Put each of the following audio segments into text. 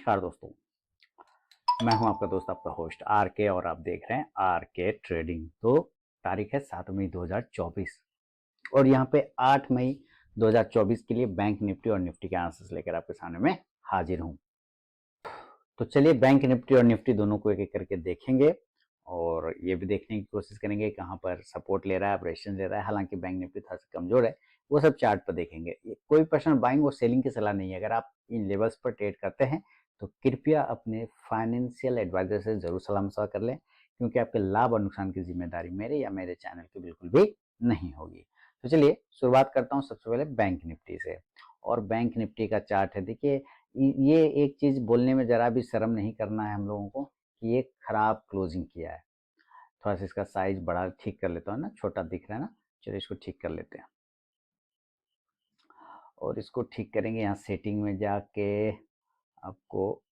नमस्कार दोस्तों, मैं हूं आपका दोस्त, आपका होस्ट आर के, और आप देख रहे हैं आर के ट्रेडिंग। तो तारीख है 7 मई 2024 और यहाँ पे 8 मई 2024 के लिए बैंक निफ्टी और निफ्टी के आंसर्स लेकर आपके सामने में हाजिर हूँ। तो चलिए बैंक निफ्टी और निफ्टी दोनों को एक एक करके देखेंगे और ये भी देखने की कोशिश करेंगे कहाँ पर सपोर्ट ले रहा है, रेजिस्टेंस ले रहा है। हालांकि बैंक निफ्टी थोड़ा सा कमजोर है, वो सब चार्ट पर देखेंगे। कोई पर्सनल बाइंग और सेलिंग की सलाह नहीं है। अगर आप इन लेवल्स पर ट्रेड करते हैं तो कृपया अपने फाइनेंशियल एडवाइजर से जरूर सलाह मशवरा कर लें, क्योंकि आपके लाभ और नुकसान की जिम्मेदारी मेरे या मेरे चैनल की बिल्कुल भी नहीं होगी। तो चलिए शुरुआत करता हूँ सबसे पहले बैंक निफ्टी से। और बैंक निफ्टी का चार्ट है, देखिए ये एक चीज बोलने में जरा भी शर्म नहीं करना है हम लोगों को कि ये खराब क्लोजिंग किया है। थोड़ा सा इसका साइज बड़ा ठीक कर लेता हूँ ना, छोटा दिख रहा है ना, चलिए इसको ठीक कर लेते हैं। और इसको ठीक करेंगे, यहाँ सेटिंग में जाके आपको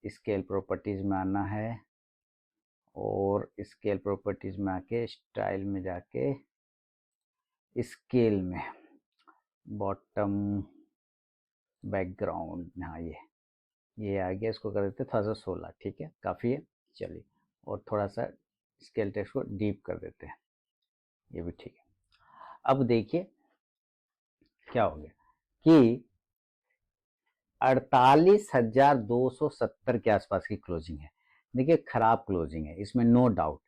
स्केल प्रॉपर्टीज में आना है और स्केल प्रॉपर्टीज में आके स्टाइल में जाके स्केल में बॉटम बैकग्राउंड, हाँ ये आ गया। इसको कर देते थोड़ा सा 16, ठीक है, काफ़ी है। चलिए और थोड़ा सा स्केल टेक्स्ट को डीप कर देते हैं, ये भी ठीक है। अब देखिए क्या हो गया कि 48,270 के आसपास की क्लोजिंग है। देखिए खराब क्लोजिंग है, इसमें नो डाउट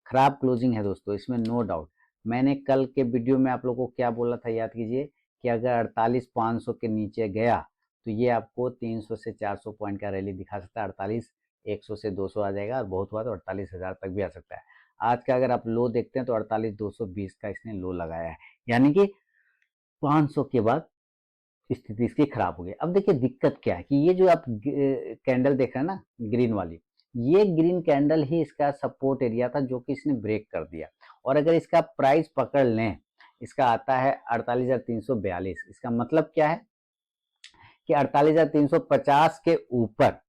खराब क्लोजिंग है दोस्तों, इसमें नो डाउट। मैंने कल के वीडियो में आप लोगों को क्या बोला था, याद कीजिए कि अगर 48,500 के नीचे गया तो ये आपको 300 से 400 पॉइंट का रैली दिखा सकता है। 48,100 से 200 आ जाएगा और बहुत हुआ तो 48,000 तक भी आ सकता है। आज का अगर आप लो देखते हैं तो 48,220 का इसने लो लगाया है, यानी कि 500 के बाद स्थिति इसकी खराब हो गई। अब देखिए दिक्कत क्या है कि ये जो आप कैंडल देख रहे हैं ना, ग्रीन वाली, ये ग्रीन कैंडल ही इसका सपोर्ट एरिया था जो कि इसने ब्रेक कर दिया। और अगर इसका प्राइस पकड़ लें, इसका आता है 48,342। इसका मतलब क्या है कि 48,350 के ऊपर,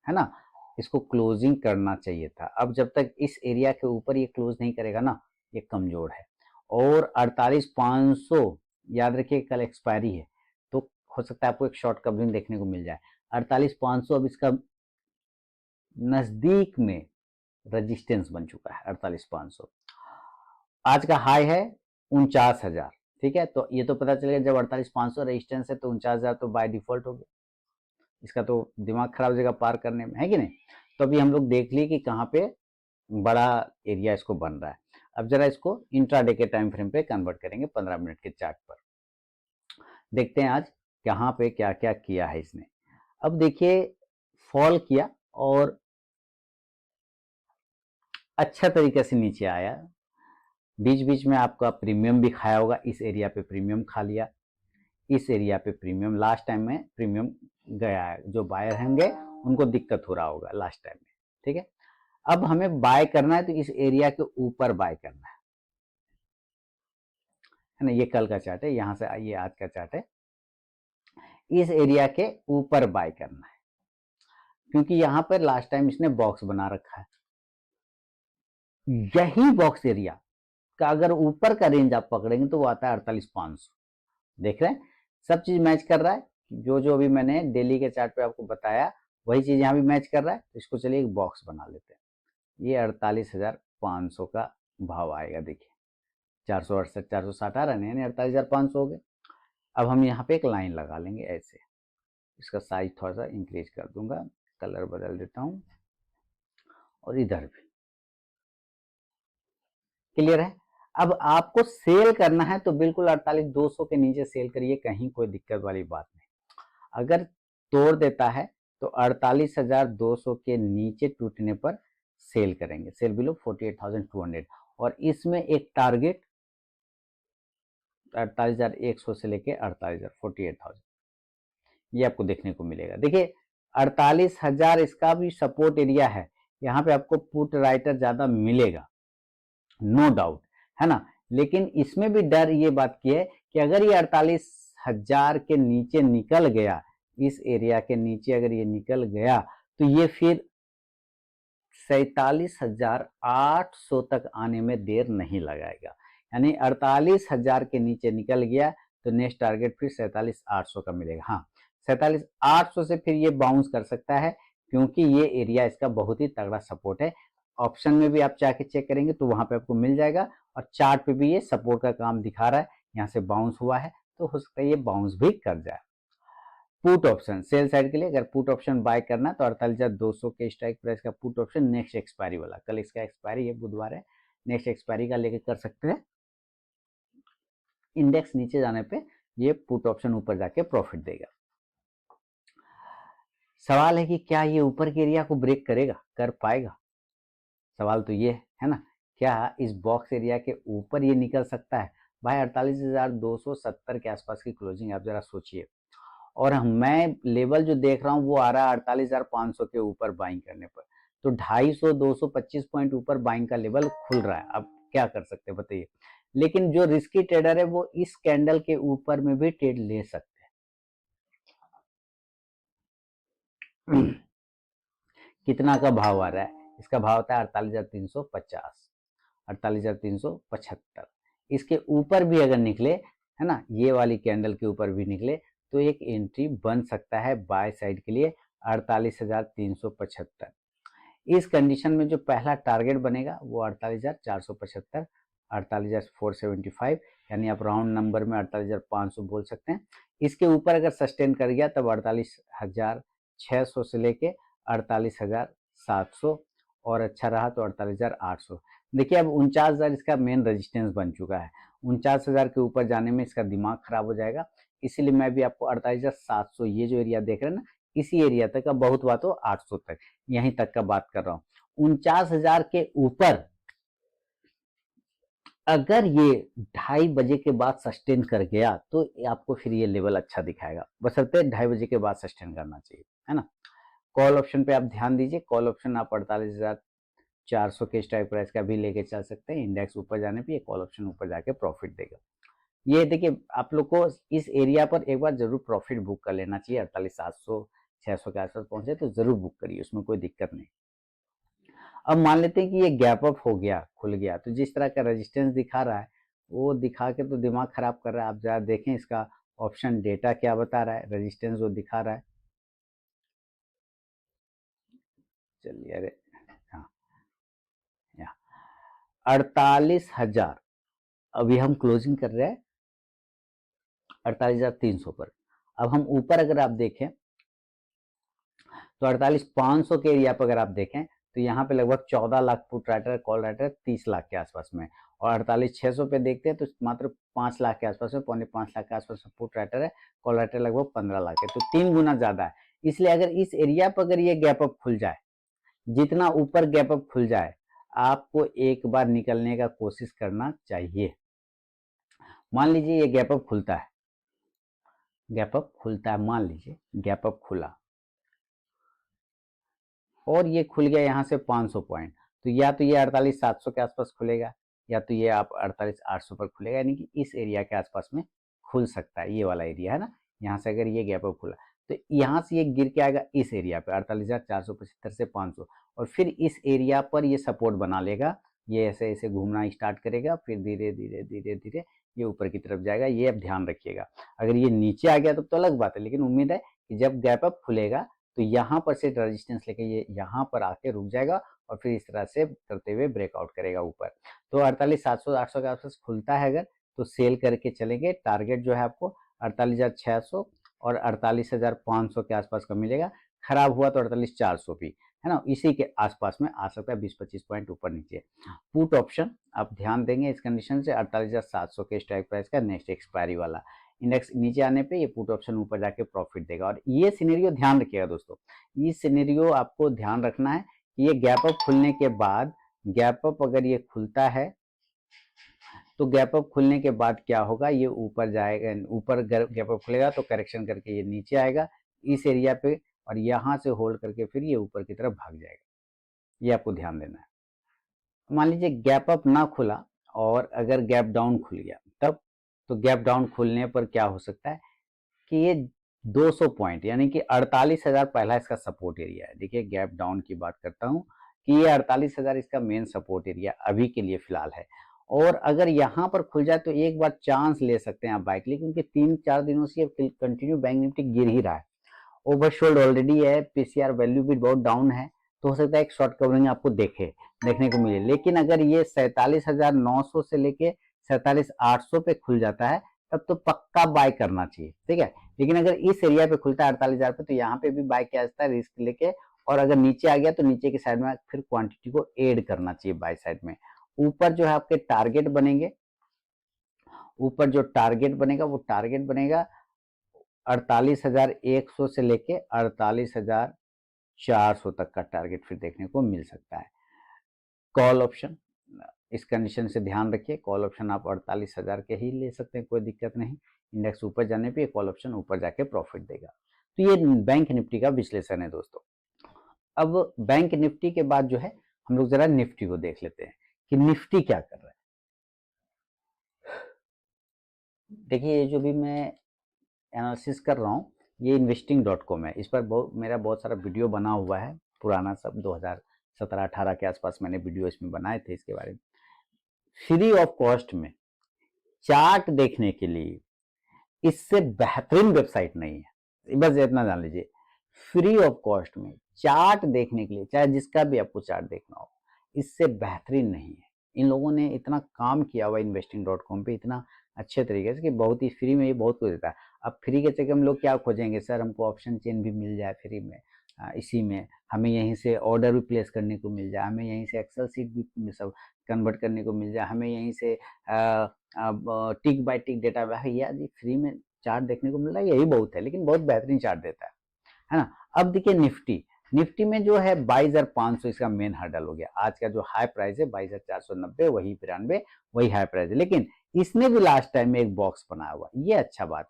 है ना, इसको क्लोजिंग करना चाहिए था। अब जब तक इस एरिया के ऊपर ये क्लोज नहीं करेगा ना, ये कमजोर है। और 48,500 याद रखिए कल एक्सपायरी है, तो हो सकता है आपको एक शॉर्ट कवरिंग देखने को मिल जाए। 48,500 अब इसका नजदीक में रेजिस्टेंस बन चुका है। 48,500 आज का हाई है 49,000, ठीक है। तो ये तो पता चलेगा जब 48,500 रेजिस्टेंस है तो 49,000 तो बाय डिफॉल्ट हो गया। इसका तो दिमाग खराब हो जाएगा पार करने में, है कि नहीं। तो अभी हम लोग देख लिए कि कहाँ पे बड़ा एरिया इसको बन रहा है। अब जरा इसको इंट्राडे के टाइम फ्रेम पे कन्वर्ट करेंगे 15 मिनट के चार्ट पर। देखते हैं आज कहाँ पे क्या क्या किया है इसने। अब देखिए फॉल किया और अच्छा तरीके से नीचे आया। बीच बीच में आपका प्रीमियम भी खाया होगा, इस एरिया पे प्रीमियम खा लिया, इस एरिया पे प्रीमियम, लास्ट टाइम में प्रीमियम गया है। जो बायर होंगे उनको दिक्कत हो रहा होगा लास्ट टाइम में, ठीक है। अब हमें बाय करना है तो इस एरिया के ऊपर बाय करना है ना। ये कल का चार्ट है, यहां से ये आज का चार्ट है। इस एरिया के ऊपर बाय करना है, क्योंकि यहां पर लास्ट टाइम इसने बॉक्स बना रखा है। यही बॉक्स एरिया का अगर ऊपर का रेंज आप पकड़ेंगे तो वो आता है 48,500। देख रहे हैं, सब चीज मैच कर रहा है। जो जो अभी मैंने डेली के चार्ट पे आपको बताया वही चीज यहाँ भी मैच कर रहा है। तो इसको चलिए एक बॉक्स बना लेते हैं। ये 48,500 का भाव आएगा। देखिए 468 460 आ रहा है, यानी 48,500 हो गए। अब हम यहाँ पे एक लाइन लगा लेंगे ऐसे। इसका साइज थोड़ा सा इंक्रीज कर दूंगा, कलर बदल देता हूँ, और इधर भी क्लियर है। अब आपको सेल करना है तो बिल्कुल 48,200 के नीचे सेल करिए, कहीं कोई दिक्कत वाली बात नहीं। अगर तोड़ देता है तो 48,200 के नीचे टूटने पर सेल करेंगे, सेल बिलो 48,200। और इसमें एक टारगेट 48,100 से लेके 48,000 ये आपको देखने को मिलेगा। देखिए 48,000 इसका भी सपोर्ट एरिया है, यहाँ पे आपको पुट राइटर ज्यादा मिलेगा, नो डाउट, है ना। लेकिन इसमें भी डर ये बात की है कि अगर ये 48,000 के नीचे निकल गया, इस एरिया के नीचे अगर ये निकल गया तो ये फिर 47,800 तक आने में देर नहीं लगाएगा। यानी 48,000 के नीचे निकल गया तो नेक्स्ट टारगेट फिर 47,800 का मिलेगा। हाँ, 47,800 से फिर ये बाउंस कर सकता है, क्योंकि ये एरिया इसका बहुत ही तगड़ा सपोर्ट है। ऑप्शन में भी आप जाके चेक करेंगे तो वहां पे आपको मिल जाएगा, और चार्ट पे भी ये सपोर्ट का काम दिखा रहा है। यहाँ से बाउंस हुआ है तो हो सकता है ये बाउंस भी कर जाए। पुट ऑप्शन सेल साइड के लिए अगर पुट ऑप्शन बाय करना है तो 48,200 के स्ट्राइक प्राइस का पुट ऑप्शन नेक्स्ट एक्सपायरी वाला, कल इसका एक्सपायरी है, बुधवार है, नेक्स्ट एक्सपायरी का लेके कर सकते हैं। इंडेक्स नीचे जाने पे ये पुट ऑप्शन ऊपर जाके प्रॉफिट देगा। सवाल है कि क्या ये ऊपर के एरिया को ब्रेक करेगा, कर पाएगा? सवाल तो ये है ना, क्या इस बॉक्स एरिया के ऊपर ये निकल सकता है? भाई 48,270 के आसपास की क्लोजिंग आप जरा सोचिए, और मैं लेवल जो देख रहा हूँ वो आ रहा है 48,500 के ऊपर बाइंग करने पर, तो 250 225 पॉइंट ऊपर बाइंग का लेवल खुल रहा है। अब क्या कर सकते हैं बताइए? लेकिन जो रिस्की ट्रेडर है वो इस कैंडल के ऊपर में भी ट्रेड ले सकते हैं। कितना का भाव आ रहा है? इसका भाव होता है 48,350, 48,375। इसके ऊपर भी अगर निकले, है ना, ये वाली कैंडल के ऊपर भी निकले तो एक एंट्री बन सकता है बाय साइड के लिए 48,375। इस कंडीशन में जो पहला टारगेट बनेगा वो 48,475, 48,475, यानी आप राउंड नंबर में 48,500 बोल सकते हैं। इसके ऊपर अगर सस्टेन कर गया तब 48,600 से लेके 48,700, और अच्छा रहा तो 48,800। देखिए अब 49,000 इसका मेन रेजिस्टेंस बन चुका है, 49,000 के ऊपर जाने में इसका दिमाग खराब हो जाएगा। इसीलिए मैं भी आपको 48,700 ये जो एरिया देख रहे हैं ना, इसी एरिया तक, अब बहुत हुआ तो 800 तक, यहीं तक का बात कर रहा हूं। 49,000 के ऊपर अगर ये 2:30 बजे के बाद सस्टेन कर गया तो आपको फिर ये लेवल अच्छा दिखाएगा, बशर्ते 2:30 बजे के बाद सस्टेन करना चाहिए, है ना। कॉल ऑप्शन पे आप ध्यान दीजिए, कॉल ऑप्शन आप 48,400 के स्ट्राइक प्राइस का भी लेके चल सकते हैं। इंडेक्स ऊपर जाने पे ये कॉल ऑप्शन ऊपर जाके प्रॉफिट देगा। ये देखिए आप लोग को इस एरिया पर एक बार जरूर प्रॉफिट बुक कर लेना चाहिए। 48,700 600 के आसपास पहुंचे तो जरूर बुक करिए, उसमें कोई दिक्कत नहीं। अब मान लेते हैं कि ये गैप अप हो गया, खुल गया, तो जिस तरह का रेजिस्टेंस दिखा रहा है वो दिखा के तो दिमाग खराब कर रहा है। आप जरा देखें इसका ऑप्शन डेटा क्या बता रहा है, रेजिस्टेंस जो दिखा रहा है। चलिए, अरे हाँ, 48,000, अभी हम क्लोजिंग कर रहे हैं 48,300 पर। अब हम ऊपर अगर आप देखें तो 48,500 के एरिया पर अगर आप देखें तो यहाँ पे लगभग 14 lakh put writer, call writer 30 lakh के आसपास में, और 48,600 पे देखते हैं तो मात्र 5 लाख के आसपास में, 4.5 लाख के आसपास में पुट राइटर है, कॉल राइटर लगभग 15 लाख है, तो 3 गुना ज्यादा है। इसलिए अगर इस एरिया पर अगर ये गैप अप खुल जाए, जितना ऊपर गैप अप खुल जाए, आपको एक बार निकलने का कोशिश करना चाहिए। मान लीजिए ये गैप अप खुलता है, गैप अप खुलता है, मान लीजिए गैप अप खुला और ये खुल गया यहाँ से 500 पॉइंट, तो या तो ये 48,700 के आसपास खुलेगा, या तो ये आप 48,800 पर खुलेगा, यानी कि इस एरिया के आसपास में खुल सकता है। ये वाला एरिया है ना, यहाँ से अगर ये गैप अप खुला तो यहाँ से ये गिर के आएगा इस एरिया पे 48,475 से 500, और फिर इस एरिया पर ये सपोर्ट बना लेगा। ये ऐसे ऐसे घूमना स्टार्ट करेगा, फिर धीरे धीरे धीरे धीरे ये ऊपर की तरफ जाएगा। ये अब ध्यान रखिएगा, अगर ये नीचे आ गया तो अलग बात है, लेकिन उम्मीद है कि जब गैप अप खुलेगा तो यहाँ पर से रेजिस्टेंस लेके ये यहाँ पर आके रुक जाएगा, और फिर इस तरह से करते हुए ब्रेकआउट करेगा ऊपर। तो 48,700 800 के आसपास खुलता है अगर, तो सेल करके चलेंगे। टारगेट जो है आपको 48,600 और 48,500 के आसपास का मिलेगा। खराब हुआ तो 48,400 भी, है ना, इसी के आसपास में आ सकता है, 20-25 पॉइंट ऊपर नीचे। पुट ऑप्शन आप ध्यान देंगे इस कंडीशन से 48,700 के स्ट्राइक प्राइस का नेक्स्ट एक्सपायरी वाला। इंडेक्स नीचे आने पे ये पुट ऑप्शन ऊपर जाके प्रॉफिट देगा। और ये सिनेरियो ध्यान रखिएगा दोस्तों, ये सिनेरियो आपको ध्यान रखना है कि ये गैप अप खुलने के बाद, गैप अप अगर ये खुलता है तो गैप अप खुलने के बाद क्या होगा, ये ऊपर जाएगा, ऊपर गैप अप खुलेगा तो करेक्शन करके ये नीचे आएगा इस एरिया पे, और यहाँ से होल्ड करके फिर ये ऊपर की तरफ भाग जाएगा। ये आपको ध्यान देना है। मान लीजिए गैप अप ना खुला और अगर गैप डाउन खुल गया तब, तो गैप डाउन खुलने पर क्या हो सकता है कि ये 200 पॉइंट, यानी कि 48,000 पहला इसका सपोर्ट एरिया है। देखिए गैप डाउन की बात करता हूं कि ये 48,000 इसका मेन सपोर्ट एरिया अभी के लिए फिलहाल है, और अगर यहाँ पर खुल जाए तो एक बार चांस ले सकते हैं आप बाइक लिए, क्योंकि 3-4 दिनों से कंटिन्यू बैंक निफ्टी गिर ही रहा है। ओवरसोल्ड ऑलरेडी है, पीसीआर वैल्यू भी बहुत डाउन है, तो हो सकता है एक शॉर्ट कवरिंग आपको देखने को मिले। लेकिन अगर ये 47,900 से लेके 47,800 पे खुल जाता है तब तो पक्का बाय करना चाहिए, ठीक है। लेकिन अगर इस एरिया पे खुलता है 48,000 पे, तो यहाँ पे भी बाय किया जाता है रिस्क लेके, और अगर नीचे आ गया तो नीचे की साइड में फिर क्वांटिटी को ऐड करना चाहिए बाय साइड में। ऊपर जो है आपके टारगेट बनेंगे, ऊपर जो टारगेट बनेगा वो टारगेट बनेगा 48,100 से लेके 48,400 तक का टारगेट फिर देखने को मिल सकता है। कॉल ऑप्शन इस कंडीशन से ध्यान रखिए, कॉल ऑप्शन आप 48,000 के ही ले सकते हैं, कोई दिक्कत नहीं। इंडेक्स ऊपर जाने पे कॉल ऑप्शन ऊपर जाके प्रॉफिट देगा। तो ये बैंक निफ्टी का विश्लेषण है दोस्तों। अब बैंक निफ्टी के बाद जो है हम लोग जरा निफ्टी को देख लेते हैं कि निफ्टी क्या कर रहा है। देखिए ये जो भी मैं एनालिसिस कर रहा हूँ ये investing.com है, इस पर मेरा बहुत सारा वीडियो बना हुआ है, पुराना सब 2017-18 के आसपास मैंने वीडियो इसमें बनाए थे इसके बारे में। फ्री ऑफ कॉस्ट में चार्ट देखने के लिए इससे बेहतरीन वेबसाइट नहीं है, बस इतना जान लीजिए। फ्री ऑफ कॉस्ट में चार्ट देखने के लिए, चाहे जिसका भी आपको चार्ट देखना हो, इससे बेहतरीन नहीं है। इन लोगों ने इतना काम किया हुआ investing.com पे इतना अच्छे तरीके से कि बहुत ही फ्री में ये बहुत कुछ देता है। अब फ्री के चक्कर में लोग क्या खोजेंगे, सर हमको ऑप्शन चेन भी मिल जाए फ्री में, इसी में हमें यहीं से ऑर्डर भी प्लेस करने को मिल जाए, हमें यहीं से एक्सेल सीट भी सब कन्वर्ट करने को मिल जाए, हमें यहीं से टिक बाय टिक डेटा, भैया जी फ्री में चार्ट देखने को मिल रहा है यही बहुत है, लेकिन बहुत बेहतरीन चार्ट देता है ना। अब देखिए निफ्टी में जो है 22,500 इसका मेन हर्डल हो गया। आज का जो हाई प्राइस है 22,490, वही 92 वही हाई प्राइस है। लेकिन इसने भी लास्ट टाइम में एक बॉक्स बनाया हुआ, ये अच्छा बात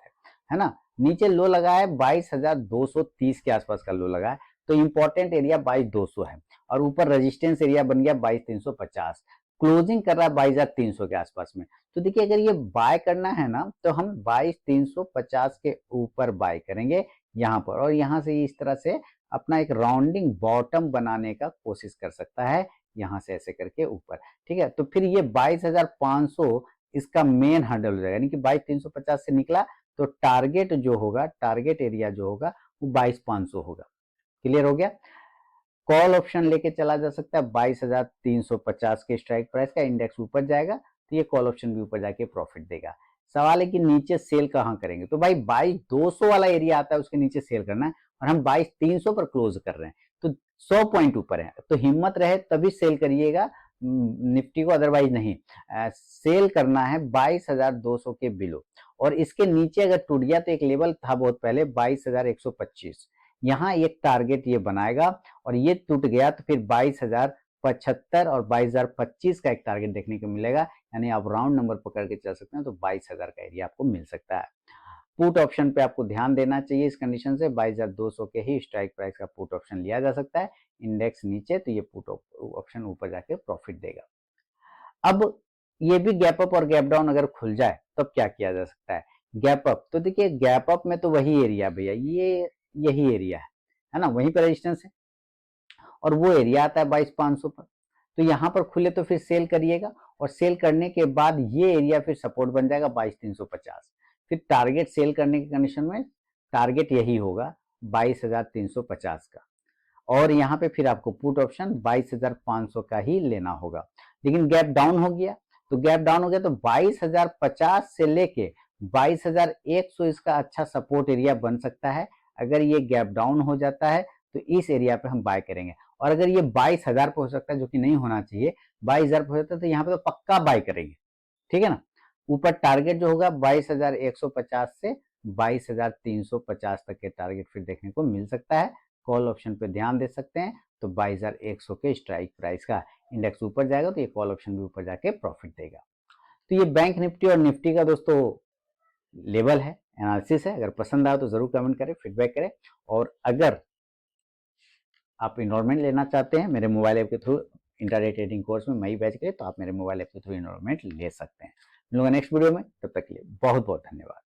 है ना। नीचे लो लगा है 22,230 के आसपास का लो लगा है, तो इंपॉर्टेंट एरिया 22,200 है, और ऊपर रेजिस्टेंस एरिया बन गया 22,350, क्लोजिंग कर रहा है 22,300 के आसपास में। तो देखिए अगर ये बाय करना है ना तो हम 22,350 के ऊपर बाय करेंगे यहाँ पर, और यहाँ से इस तरह से अपना एक राउंडिंग बॉटम बनाने का कोशिश कर सकता है यहाँ से ऐसे करके ऊपर, ठीक है। तो फिर ये 22,500 इसका मेन हर्डल हो जाएगा, यानी कि 22,350 से निकला तो टारगेट जो होगा, टारगेट एरिया जो होगा वो 22,500 होगा। क्लियर हो गया। कॉल ऑप्शन लेके चला जा सकता है 22,350 के स्ट्राइक प्राइस का, इंडेक्स ऊपर जाएगा तो ये कॉल ऑप्शन भी ऊपर जाके प्रॉफिट देगा। सवाल है कि नीचे सेल कहाँ करेंगे, तो भाई 22,200 वाला एरिया आता है उसके नीचे सेल करना है, और हम 22,300 पर क्लोज कर रहे हैं तो 100 पॉइंट ऊपर है, तो हिम्मत रहे तभी सेल करिएगा निफ्टी को, अदरवाइज नहीं। सेल करना है 22,200 के बिलो, और इसके नीचे अगर टूट गया तो एक लेवल था बहुत पहले 22,125, यहाँ एक टारगेट ये बनाएगा, और ये टूट गया तो फिर 22,075 और 22,025 का एक टारगेट देखने को मिलेगा, यानी आप राउंड नंबर पकड़ के चल सकते हैं, तो 22,000 का एरिया आपको मिल सकता है। पुट ऑप्शन पे आपको ध्यान देना चाहिए, इस कंडीशन से 22,200 के ही स्ट्राइक प्राइस का पुट ऑप्शन लिया जा सकता है। इंडेक्स नीचे तो ये पुट ऑप्शन ऊपर जाके प्रॉफिट देगा। अब ये भी गैप अप और गैप डाउन अगर खुल जाए तब क्या किया जा सकता है। गैप अप तो देखिए गैप अप में तो वही एरिया भैया, ये यही एरिया है ना, वहीं पर रेजिस्टेंस है, और वो एरिया आता है 22,500 पर, तो यहाँ पर खुले तो फिर सेल करिएगा, और सेल करने के बाद ये एरिया फिर सपोर्ट बन जाएगा 22,350, फिर टारगेट सेल करने की कंडीशन में टारगेट यही होगा 22,350 का, और यहाँ पे फिर आपको पुट ऑप्शन 22,500 का ही लेना होगा। लेकिन गैप डाउन हो गया, तो गैप डाउन हो गया तो 22,050 से लेके 22,100 इसका अच्छा सपोर्ट एरिया बन सकता है। अगर ये गैप डाउन हो जाता है तो इस एरिया पे हम बाय करेंगे, और अगर ये 22,000 पे हो सकता है, जो कि नहीं होना चाहिए, 22,000 पे हो जाता है तो यहाँ पे तो पक्का बाय करेंगे, ठीक है ना। ऊपर टारगेट जो होगा 22,150 से 22,350 तक के टारगेट फिर देखने को मिल सकता है। कॉल ऑप्शन पे ध्यान दे सकते हैं, तो 22,100 के स्ट्राइक प्राइस का इंडेक्स ऊपर जाएगा तो ये कॉल ऑप्शन भी ऊपर जाके प्रॉफिट देगा। तो ये बैंक निफ्टी और निफ्टी का दोस्तों लेवल है, एनालिसिस है। अगर पसंद आया तो जरूर कमेंट करें, फीडबैक करें, और अगर आप इन्रोलमेंट लेना चाहते हैं मेरे मोबाइल ऐप के थ्रू इंट्राडे ट्रेडिंग कोर्स में मई बैच के लिए, तो आप मेरे मोबाइल ऐप के थ्रू इन्रोलमेंट ले सकते हैं। मिलूंगा नेक्स्ट वीडियो में, तब तक के लिए बहुत बहुत धन्यवाद।